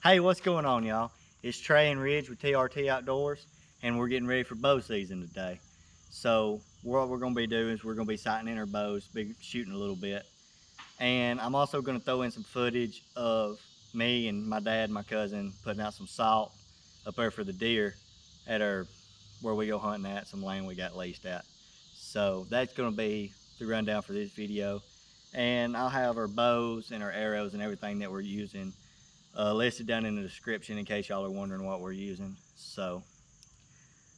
Hey, what's going on, y'all? It's Trey and Ridge with TRT Outdoors, and we're getting ready for bow season today. So what we're going to be doing is we're going to be sighting in our bows, be shooting a little bit. And I'm also going to throw in some footage of me and my dad and my cousin putting out some salt up there for the deer at our, where we go hunting at, some land we got leased at. So that's going to be the rundown for this video. And I'll have our bows and our arrows and everything that we're using listed down in the description in case y'all are wondering what we're using. So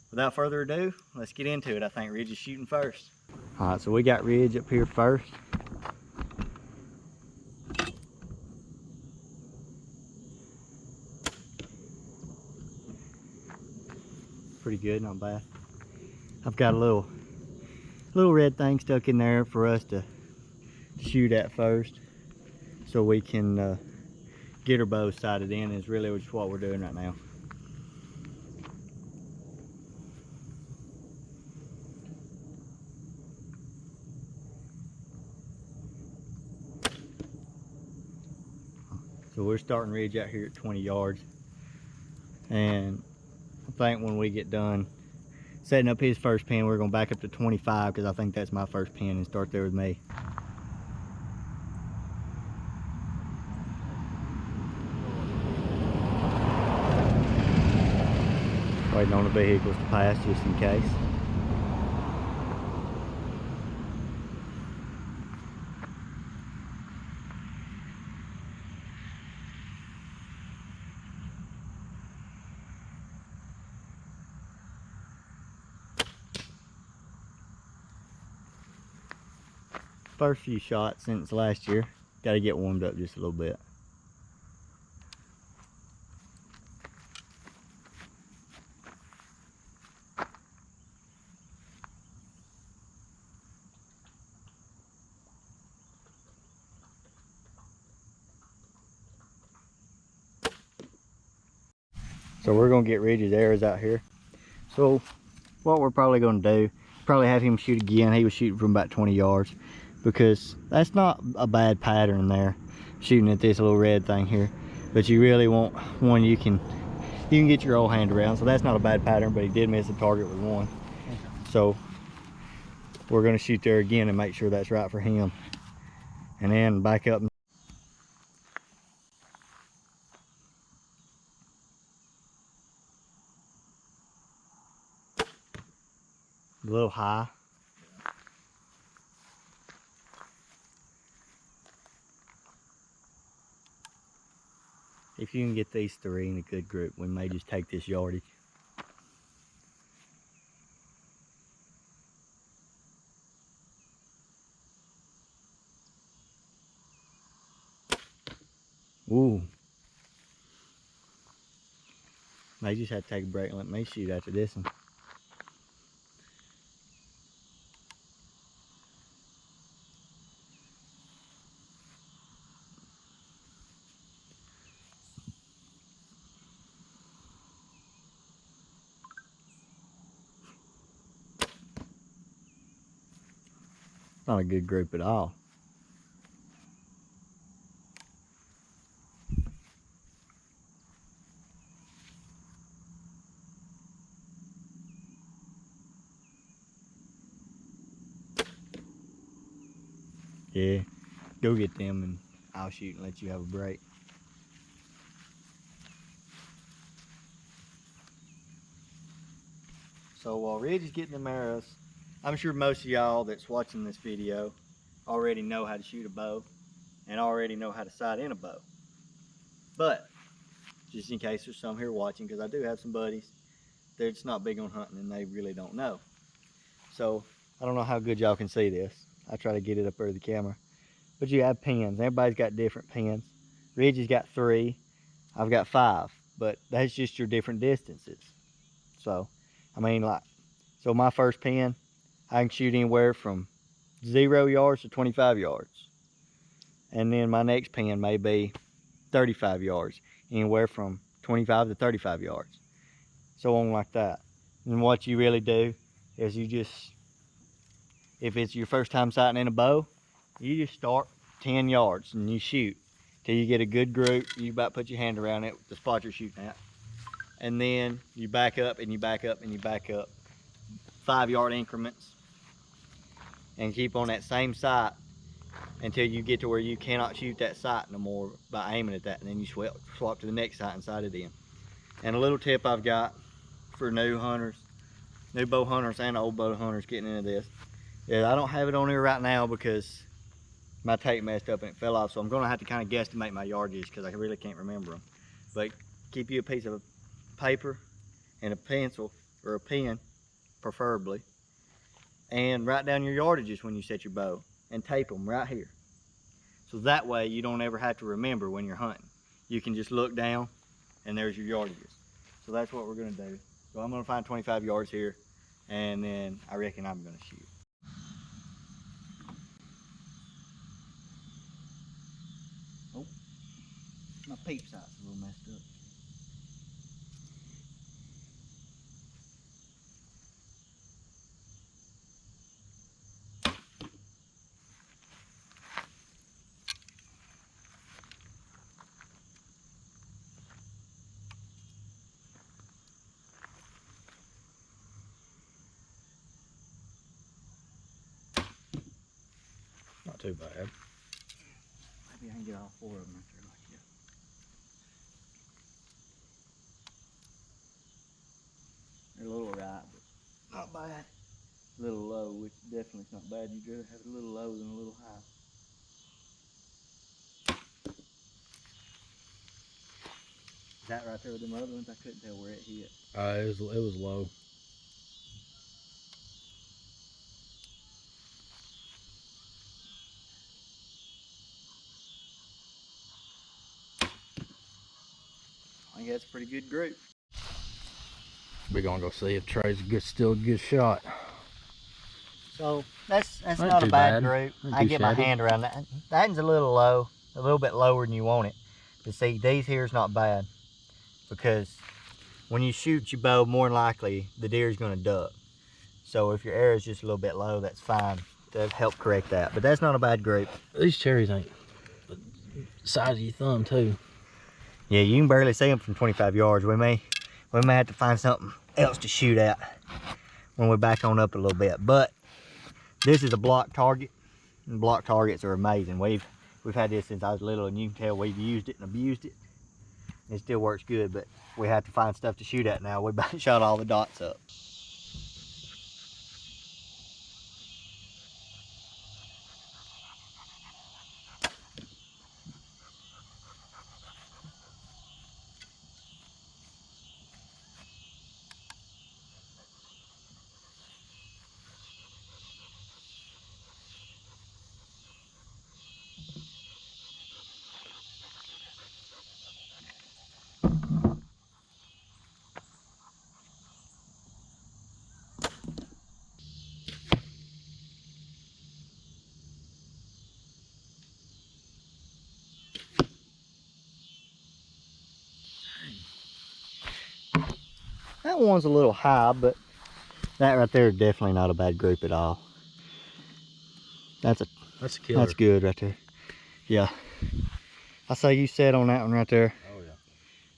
without further ado, let's get into it. I think Ridge is shooting first. All right, so we got Ridge up here first. Pretty good, not bad. I've got a little red thing stuck in there for us to shoot at first, so we can get our bow sighted in. Is really just what we're doing right now. So we're starting Ridge out here at 20 yards, and I think when we get done setting up his first pin, we're going to back up to 25 because I think that's my first pin, and start there with me. Waiting on the vehicles to pass just in case. First few shots since last year. Got to get warmed up just a little bit. So we're going to get Ridge's arrows out here. So what we're probably going to do, probably have him shoot again. He was shooting from about 20 yards because that's not a bad pattern there, shooting at this little red thing here. But you really want one you can get your old hand around. So that's not a bad pattern, but he did miss the target with one. So we're going to shoot there again and make sure that's right for him. And then back up. A little high. If you can get these three in a good group, we may just take this yardage. Ooh. May just have to take a break and let me shoot after this one. Not a good group at all. Yeah, go get them and I'll shoot and let you have a break. So while Ridge is getting them arrows, I'm sure most of y'all that's watching this video already know how to shoot a bow and already know how to sight in a bow. But just in case there's some here watching, because I do have some buddies that's not big on hunting and they really don't know. So I don't know how good y'all can see this. I try to get it up over the camera. But you have pins. Everybody's got different pins. Ridge has got 3. I've got 5. But that's just your different distances. So, I mean, like, so my first pin, I can shoot anywhere from 0 yards to 25 yards. And then my next pin may be 35 yards, anywhere from 25 to 35 yards. So on like that. And what you really do is you just, if it's your first time sighting in a bow, you just start 10 yards and you shoot. till you get a good group. You about put your hand around it, the spot you're shooting at. And then you back up and you back up and you back up 5-yard increments and keep on that same sight until you get to where you cannot shoot that sight no more by aiming at that, and then you swap to the next sight and sight it in. And a little tip I've got for new hunters, new bow hunters and old bow hunters getting into this, is I don't have it on here right now because my tape messed up and it fell off, so I'm going to have to kind of guesstimate my yardages because I really can't remember them. But keep you a piece of paper and a pencil or a pen preferably, and write down your yardages when you set your bow and tape them right here, so that way you don't ever have to remember when you're hunting. You can just look down and there's your yardages. So that's what we're going to do. So I'm going to find 25 yards here, and then I reckon I'm going to shoot. Oh, my peep sight's a little messed up. Not too bad. Maybe I can get all 4 of them right there like that. They're a little right, but not bad. A little low, which definitely is not bad. You'd rather have it a little low than a little high. Is that right there with them other ones? I couldn't tell where it hit. It was low. I think that's a pretty good group. We're gonna go see if Trey's still a good shot. So that's Not not a too bad bad. group. Not I too get my shabby. hand around that. That one's a little low, a little bit lower than you want it. But see, these here's not bad, because when you shoot your bow, more than likely the deer's gonna duck. So if your arrow's just a little bit low, that's fine. That'll help correct that. But that's not a bad group. These cherries ain't the size of your thumb too. Yeah, you can barely see them from 25 yards. We may have to find something else to shoot at when we back on up a little bit. But this is a block target, and block targets are amazing. We've had this since I was little, and you can tell we've used it and abused it. It still works good, but we have to find stuff to shoot at now. We about shot all the dots up. That one's a little high, but that right there is definitely not a bad group at all. That's a killer. That's good right there. Yeah. I say you set on that one right there. Oh yeah.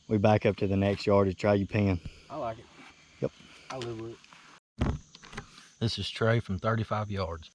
We back up to the next yard to try your pen. I like it. Yep. I live with it. This is Trey from 35 yards.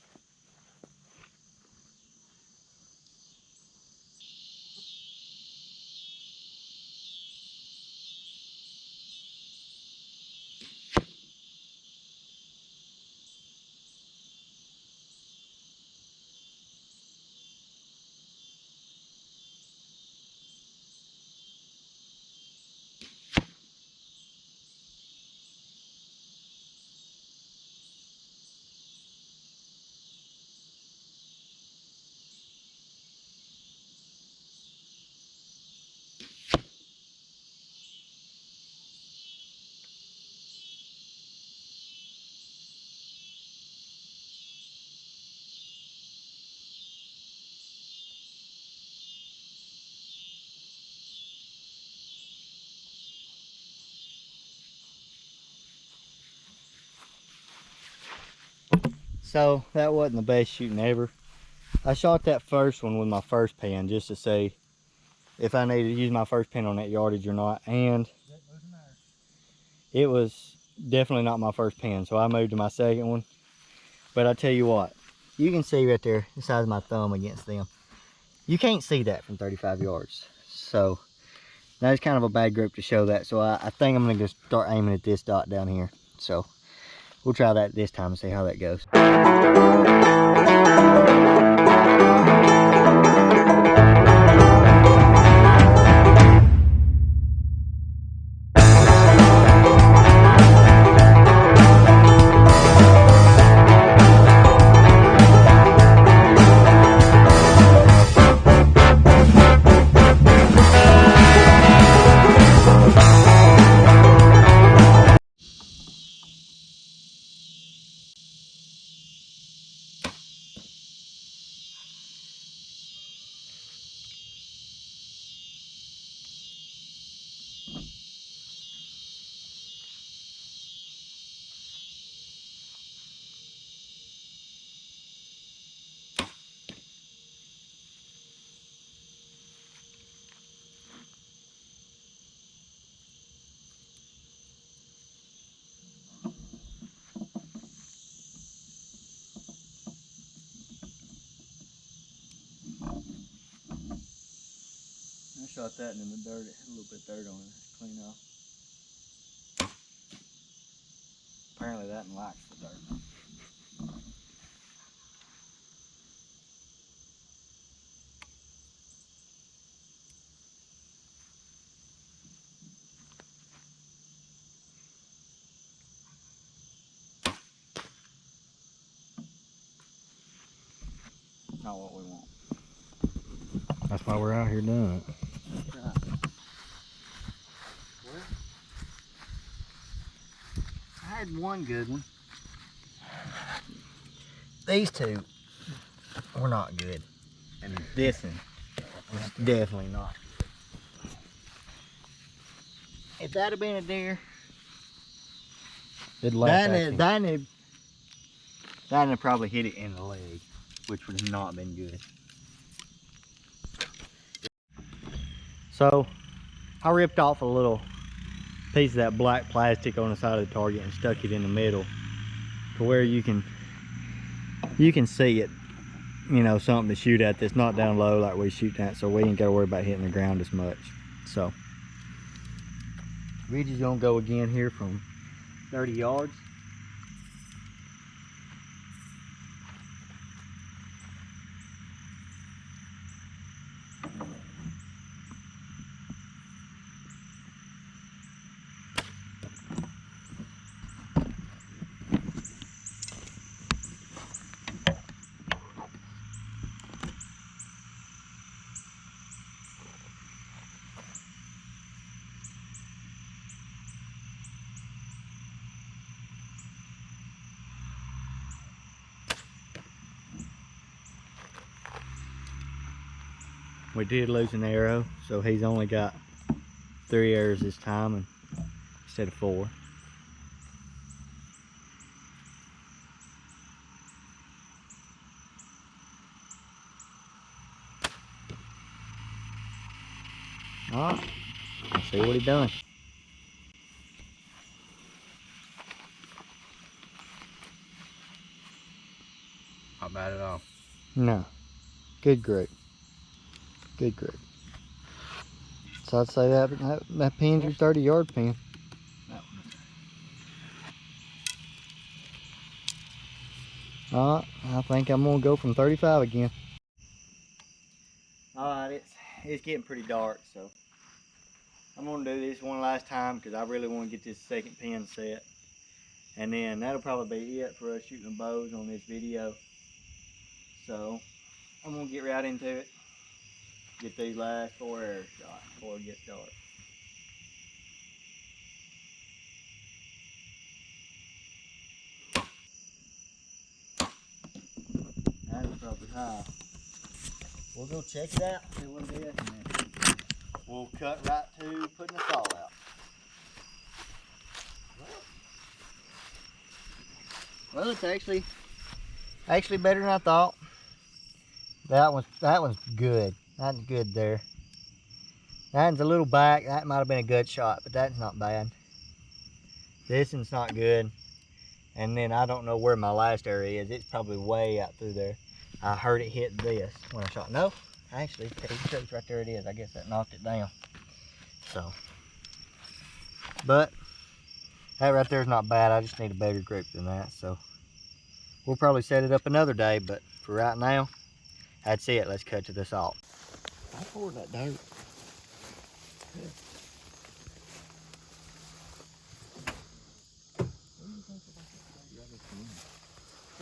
So that wasn't the best shooting ever. I shot that first one with my first pen just to see if I needed to use my first pin on that yardage or not. And it was definitely not my first pin, so I moved to my second one. But I tell you what, you can see right there the size of my thumb against them. You can't see that from 35 yards. So that's kind of a bad grip to show that. So I think I'm gonna just start aiming at this dot down here. So we'll try that this time and see how that goes. I shot that in the dirt, a little bit of dirt on it, clean off. Apparently that one likes the dirt. Not what we want. That's why we're out here doing it. Right. Well, I had one good one. These two were not good. And this one was definitely not good. If that had been a deer, It'd laugh at you. that would probably hit it in the leg, which would have not been good. So I ripped off a little piece of that black plastic on the side of the target and stuck it in the middle to where you can see it, you know, something to shoot at that's not down low like we shoot at, so we ain't got to worry about hitting the ground as much. So we're just gonna go again here from 30 yards. We did lose an arrow, so he's only got 3 arrows this time instead of 4. Alright, let's see what he's done. Not bad at all. No, good grip. Good grip. So I'd say that pin's your 30-yard pin. Alright, I think I'm gonna go from 35 again. Alright, it's getting pretty dark, so I'm gonna do this one last time because I really want to get this second pin set. And then that'll probably be it for us shooting bows on this video. So I'm gonna get right into it. Get these last 4 arrows shot before it gets dark. That's probably high. We'll go check it out, see what it is, and then we'll cut right to putting the saw out. Well, it's actually better than I thought. That one's good. That's good there. That one's a little back. That might have been a good shot, but that's not bad. This one's not good. And then I don't know where my last area is. It's probably way out through there. I heard it hit this when I shot. No, actually, right there it is. I guess that knocked it down. So, but that right there is not bad. I just need a better grip than that. So we'll probably set it up another day, but for right now, that's it. Let's cut to the salt. I poured that dirt. Yeah.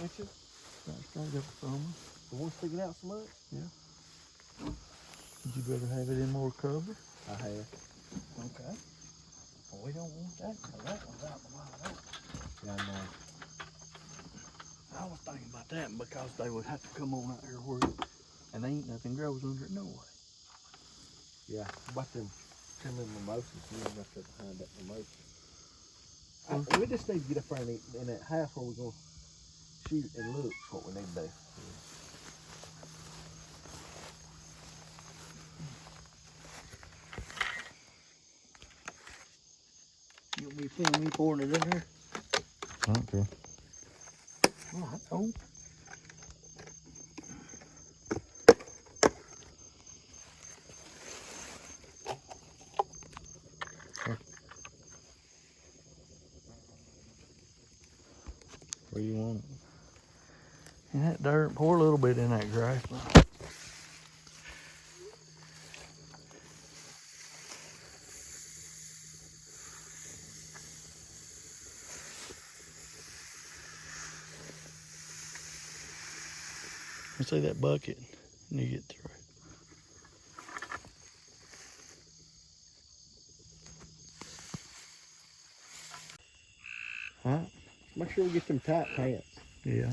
Inches? Right straight up from her. The one sticking out so much? Yeah. You better have it in more cover. I have. Okay. Well, we don't want that because that one's out the wide open. Yeah, I know. I was thinking about that because they would have to come on out here where, and there ain't nothing grows under it no way. Yeah, about them trimming mimosas, you know, right there behind that mimosa. We just need to get up there in that half where we're going to shoot and look what we need to do. You want me to film me pouring it in there? I don't care. Oh, I don't. Where you want it? In that dirt, pour a little bit in that grass. You see that bucket and you get through. Huh? Make sure we get them tight pants. Yeah.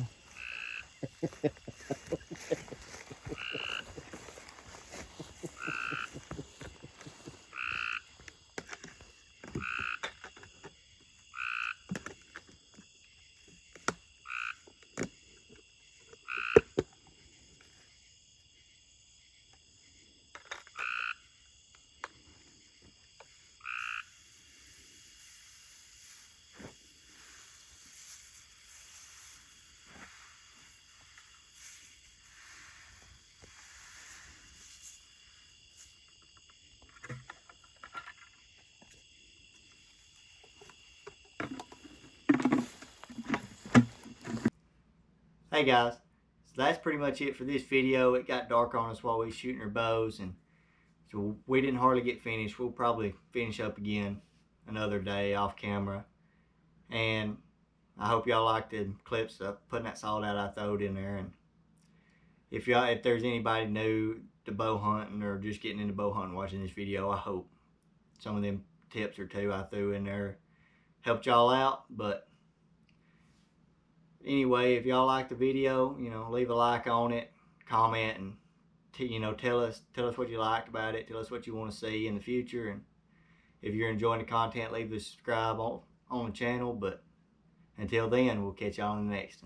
Hey guys, so that's pretty much it for this video. It got dark on us while we were shooting our bows, and so we didn't hardly get finished. We'll probably finish up again another day off camera. And I hope y'all liked the clips of putting that salt out I throwed in there. And if there's anybody new to bow hunting or just getting into bow hunting watching this video, I hope some of them tips or two I threw in there helped y'all out. But anyway, if y'all like the video, leave a like on it, comment, and tell us what you liked about it. Tell us what you want to see in the future, and if you're enjoying the content, leave a subscribe on the channel. But until then, we'll catch y'all on the next one.